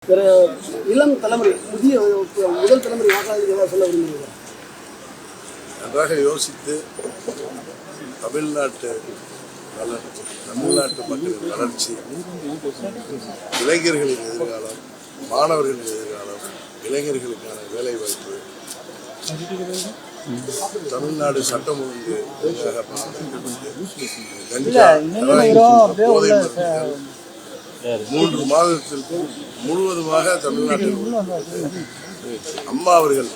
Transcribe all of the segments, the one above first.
இளம் தலைமுறை புதிய முதல் தலைமுறை வாக்காளர்கள் சொல்ல விரும்புகிறீர்கள்? நன்றாக யோசித்து தமிழ்நாட்டு மக்களின் வளர்ச்சி, இளைஞர்களின் எதிர்காலம், மாணவர்களின் எதிர்காலம், இளைஞர்களுக்கான வேலைவாய்ப்பு, தமிழ்நாடு சட்டம் ஒழுங்கு போதை மருந்துகள் 3 மாதத்திற்கும் முழுவதுமாக தமிழ்நாட்டில் அம்மா அவர்கள்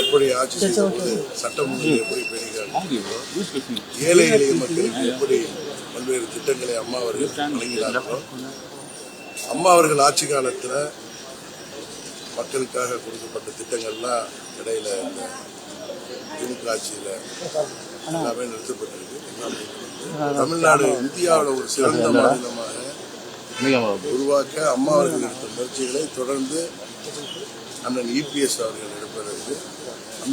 எப்படி ஆட்சி செய்தபோது சட்டம் ஒழுங்கு எப்படி பேணினார்களோ, ஏழை எளிய மக்களுக்கு எப்படி பல்வேறு திட்டங்களை அம்மா அவர்கள் வழங்கினார்களோ, அம்மா அவர்கள் ஆட்சி காலத்தில் மக்களுக்காக கொடுக்கப்பட்ட திட்டங்கள்லாம் இடையில இந்த திமுக ஆட்சியில் எல்லாமே நிறுத்தப்பட்டிருக்கு. தமிழ்நாடு இந்தியாவில் ஒரு சிறந்த மாநிலமாக உருவாக்க அம்மா அவர்கள் எடுத்த முயற்சிகளை தொடர்ந்து அண்ணன் இபிஎஸ் அவர்கள் எடுப்பதற்கு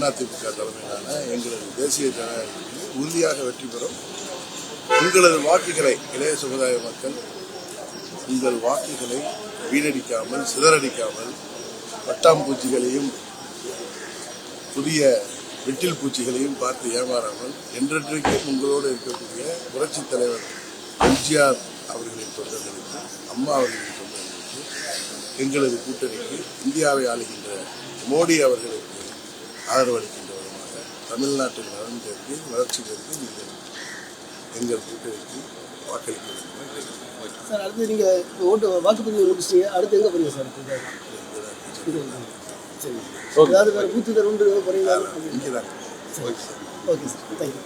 அதிமுக தலைமையிலான எங்களது தேசிய ஜனநாயக உறுதியாக வெற்றி பெறும். உங்களது வாக்குகளை, இளைய சமுதாய மக்கள் உங்கள் வாக்குகளை வீணடிக்காமல், சிதறடிக்காமல், பட்டாம்பூச்சிகளையும் புதிய வெட்டில் பூச்சிகளையும் பார்த்து ஏமாறாமல் என்றென்றைக்கும் உங்களோடு இருக்கக்கூடிய புரட்சித் தலைவர் எம்ஜிஆர் அவர்களின் தொண்டர்களுக்கு, அம்மா அவர்களின் தொண்டர்களுக்கு, எங்களது கூட்டணிக்கு, இந்தியாவை ஆளுகின்ற மோடி அவர்களுக்கு ஆதரவளிக்கின்ற விதமாக தமிழ்நாட்டில் நலன்களுக்கு, வளர்ச்சிகளுக்கு நீங்கள் எங்கள் கூட்டணிக்கு வாக்களிக்க வேண்டும். சார், அடுத்து நீங்கள் வாக்குப்பதிவு முடிச்சிட்டீங்க, அடுத்து எங்கே போறீங்க சார்? சரி, ஏதாவது வேறு பூத்து தருண்டு குறையில இங்கே தான். Okay sir, thank you.